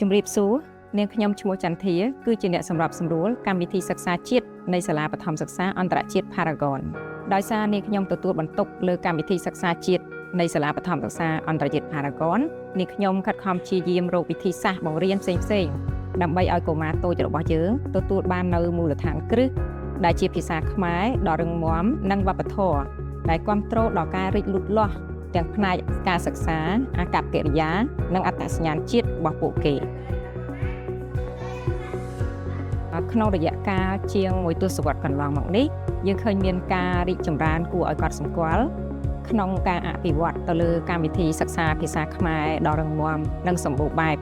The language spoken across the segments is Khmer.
ជំរាបសួរនាងខ្ញុំឈ្មោះចន្ទធាគឺជាអ្នកសម្របសម្រួលកម្មវិធីសិក្សាជាតិនៃសាលាបឋមសិក្សាអន្តរជាតិ Paragon ដោយសារនាងខ្ញុំទទួលបន្ទុកលើកម្មវិធីសិក្សាជាតិនៃសាលាបឋមសិក្សាអន្តរជាតិ Paragon នាងខ្ញុំខិតខំព្យាយាមរកវិធីសាស្ត្របង្រៀនផ្សេងៗដើម្បីឲ្យកុមារតូចរបស់យើងទទួលបាននូវមូលដ្ឋានគ្រឹះដែលជាភាសាខ្មែរដ៏រឹងមាំនិងវប្បធម៌ដែលគាំទ្រដល់ការរីកលូតលាស់ទាំងផ្នែកការសិក្សាអាកប្បកិរិយានិងអត្តសញ្ញាណជាតិរបស់ពួកគេក្នុងរយៈកាលជាង1ទសវត្សរ៍កន្លងមកនេះយើងឃើញមានការរីកចម្រើនគួរឲ្យកត់សម្គាល់ក្នុងការអភិវឌ្ឍទៅលើកម្មវិធីសិក្សាភាសាខ្មែរដ៏រឹងមាំនិងសម្បូរបែប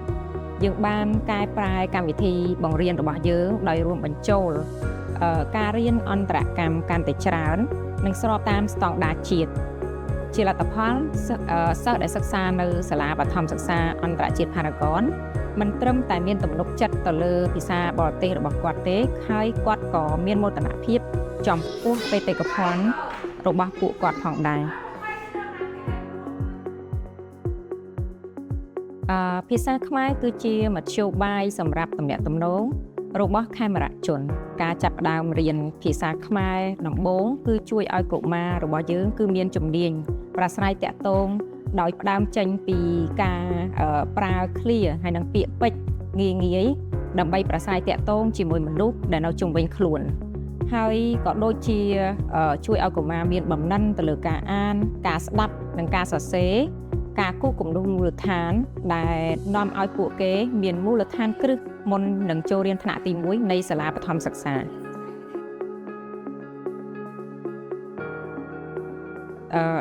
យើងបានកែប្រែកម្មវិធីបង្រៀនរបស់យើងដោយរួមបញ្ចូលការរៀនអន្តរកម្មកាន់តែច្រើននិងស្របតាមស្តង់ដារជាតិជាលទ្ធផលសិស្សដែលសិក្សានៅសាលាបឋមសិក្សាអន្តរជាតិ Paragon មិនត្រឹមតែមានទំនុកចិត្តទៅលើភាសាបរទេសរបស់គាត់ទេហើយគាត់ក៏មានមោទនភាពចំពោះបេតិកភណ្ឌរបស់ពួកគាត់ផងដែរភាសាខ្មែរគឺជាមធ្យោបាយសម្រាប់ទំនាក់ទំនងរបស់ខេមរជនការចាប់ផ្ដើមរៀនភាសាខ្មែរដំបូងគឺជួយឲ្យកុមាររបស់យើងគឺមានជំនាញប្រាស្រ័យទាក់ទងដោយផ្ដើមចេញពីការប្រើឃ្លាហើយនិងពាក្យពេចន៍ងាយៗដើម្បីប្រាស្រ័យទាក់ទងជាមួយមនុស្សដែលនៅជុំវិញខ្លួនហើយក៏ដូចជាជួយឲ្យកុមារមានបំណិនទៅលើការអានការស្ដាប់និងការសរសេរការគូសគំនូសមូលដ្ឋានដែលនាំឲ្យពួកគេមានមូលដ្ឋានគ្រឹះមុននឹងចូលរៀនថ្នាក់ទី1នៃសាលាបឋមសិក្សា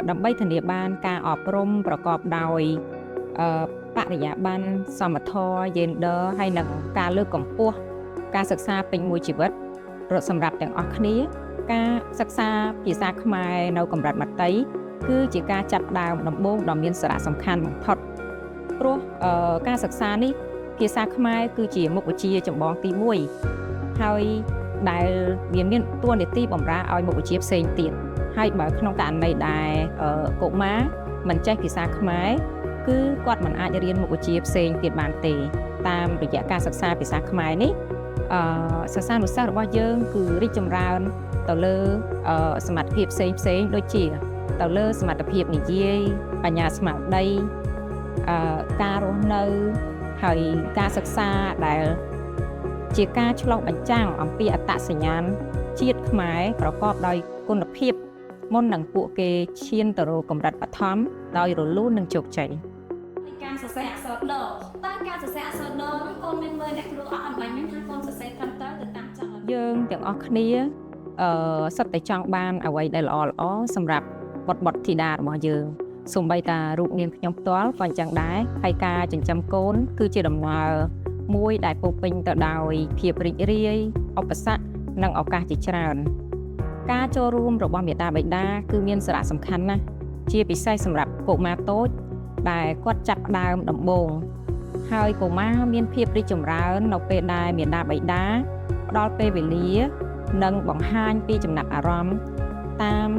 ដើម្បីធានាបានការអប់រំប្រកបដោយបរិយាបន្នសមធម៌ gender ហើយនិងការលើកកម្ពស់ការសិក្សាពេញមួយជីវិតសម្រាប់ទាំងអស់គ្នាការសិក្សាភាសាខ្មែរនៅកម្រិតមត្តេយ្យគឺជាការចាប់ផ្ដើមដំបូងដ៏មានសារៈសំខាន់បំផុតព្រោះការសិក្សានេះភាសាខ្មែរគឺជាមុខវិជ្ជាចម្បងទី1ហើយដែលវាមានតួនាទីបម្រើឲ្យមុខវិជ្ជាផ្សេងទៀតហើយបើក្នុងករណីដែលកុមារមិនចេះភាសាខ្មែរគឺគាត់មិនអាចរៀនមុខវិជ្ជាផ្សេងទៀតបានទេតាមរយៈការសិក្សាភាសាខ្មែរនេះសិស្សានុសិស្សរបស់យើងគឺរីកចម្រើនទៅលើសមត្ថភាពផ្សេងៗដូចជាទៅលើសមត្ថភាពនិយាយបញ្ញាស្មារតីការរស់នៅហើយការសិក្សាដែលជាការឆ្លុះបញ្ចាំងអំពីអត្តសញ្ញាណជាតិខ្មែរប្រកបដោយគុណភាពមុននឹងពួកគេឈានទៅរកកម្រិតបឋមដោយរលូននិងជោគជ័យការសរសេរអក្សរដតើការសរសេរអក្សរដនោះកូនមានមើលអ្នកគ្រូអត់អំបញ្ញហ្នឹងថាកូនសរសេរត្រឹមត្រូវទៅតាមចង់យើងទាំងអស់គ្នាសិតតែចង់បានអ្វីដែលល្អសម្រាប់បុត្រធីតារបស់យើងសូម្បីតារូបនាងខ្ញុំផ្ទាល់ក៏អញ្ចឹងដែរហើយការចិញ្ចឹមកូនគឺជាដំណើរមួយដែលពោរពេញទៅដោយភាពរីករាយឧបសគ្គនិងឱកាសជាច្រើនការចូលរួមរបស់មាតាបិតាគឺមានសារៈសំខាន់ណាស់ជាពិសេសសម្រាប់កុមារតូចដែលគាត់ចាប់ផ្ដើមដំបូងហើយកុមារមានភាពរីកចម្រើននៅពេលដែលមាតាបិតាផ្ដល់ពេលវេលានិងបង្ហាញពីចំណាប់អារម្មណ៍តាម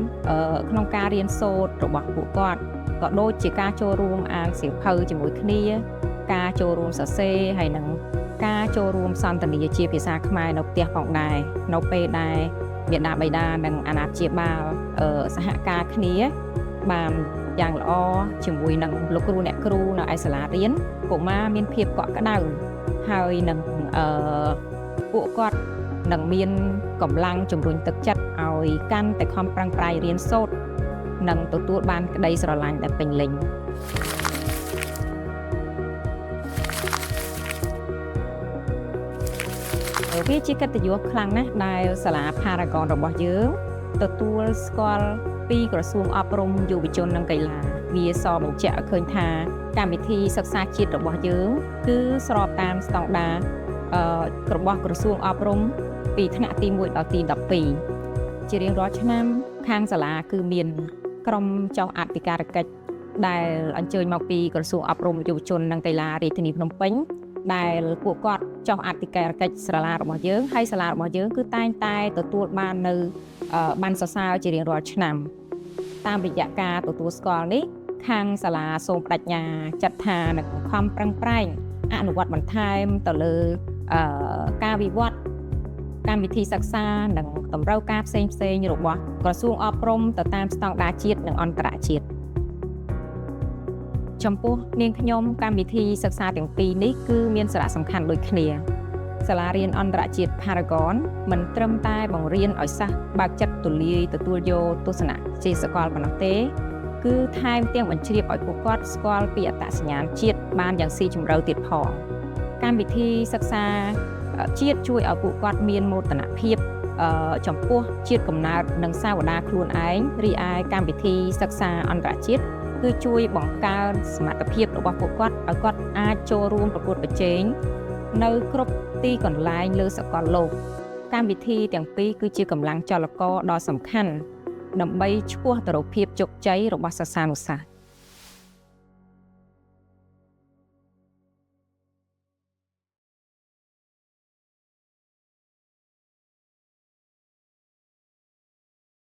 ក្នុងការរៀនសូត្ររបស់ពួកគាត់ក៏ដូចជាការចូលរួមអានសៀវភៅជាមួយគ្នាការចូលរួមសរសេរហើយនិងការចូលរួមសន្ទនាជាភាសាខ្មែរនៅផ្ទះផងដែរនៅពេលដែលមាតាបិតានិងអាណាព្យាបាលសហការគ្នាបានយ៉ាងល្អជាមួយនឹងលោកគ្រូអ្នកគ្រូនៅឯសាលារៀនកុមារមានភាពកក់ក្ដៅហើយនឹងពួកគាត់នឹងមានកម្លាំងជំរុញទឹកចិត្តឲ្យកាន់តែខំប្រឹងប្រែងរៀនសូត្រនិងទទួលបានក្តីស្រឡាញ់ដែលពេញលេញវាជាកិត្តិយសខ្លាំងណាស់ដែលសាលា Paragon របស់យើងទទួលស្គាល់ពីក្រសួងអប់រំយុវជននិងកីឡាវាសបញ្ជាក់ឲ្យឃើញថាកម្មវិធីសិក្សាជាតិរបស់យើងគឺស្របតាមស្តង់ដាររបស់ក្រសួងអប់រំពីថ្នាក់ទី1ដល់ទី12ជារៀងរាល់ឆ្នាំខាងសាលាគឺមានក្រុមចុះអធិការកិច្ចដែលអញ្ជើញមកពីក្រសួងអប់រំយុវជននិងកីឡារាជធានីភ្នំពេញដែលពួកគាត់ចុះអធិការកិច្ចសាលារបស់យើងហើយសាលារបស់យើងគឺតែងតែទទួលបាននៅបានសរសើរជារៀងរាល់ឆ្នាំតាមរយៈការទទួលស្គាល់នេះខាងសាលាសូមបដិញ្ញាចាត់ថានឹងខំប្រឹងប្រែង អនុវត្តបន្ថែមទៅលើការវិវត្តកម្មវិធីសិក្សានិងតម្រូវការផ្សេងៗរបស់ក្រសួងអប់រំទៅតាមស្តង់ដារជាតិនិងអន្តរជាតិចំពោះនាងខ្ញុំកម្មវិធីសិក្សាទាំងពីរនេះគឺមានសារៈសំខាន់ដូចគ្នាសាលារៀនអន្តរជាតិ Paragon មិនត្រឹមតែបង្រៀនឲ្យសិស្សបើកចិត្តទូលាយទទួលយកទស្សនៈជាសកលប៉ុណ្ណោះទេគឺថែមទាំងបញ្ជ្រាបឲ្យពួកគាត់ស្គាល់ពីអត្តសញ្ញាណជាតិបានយ៉ាងស៊ីជម្រៅទៀតផងកម្មវិធីសិក្សាជាតិជួយឲ្យពួកគាត់មានមោទនភាពចំពោះជាតិកំណើតនិងសាវតាខ្លួនឯងរីឯកម្មវិធីសិក្សាអន្តរជាតិគឺជួយបង្កើនសមត្ថភាពរបស់ពួកគាត់ឲ្យគាត់អាចចូលរួមប្រកួតប្រជែងនៅគ្រប់ទីកន្លែងលើសកលលោកកម្មវិធីទាំងពីរគឺជាកម្លាំងចលករដ៏សំខាន់ដើម្បីឈ្មោះទៅរកភាពជោគជ័យរបស់សិស្សានុសិស្ស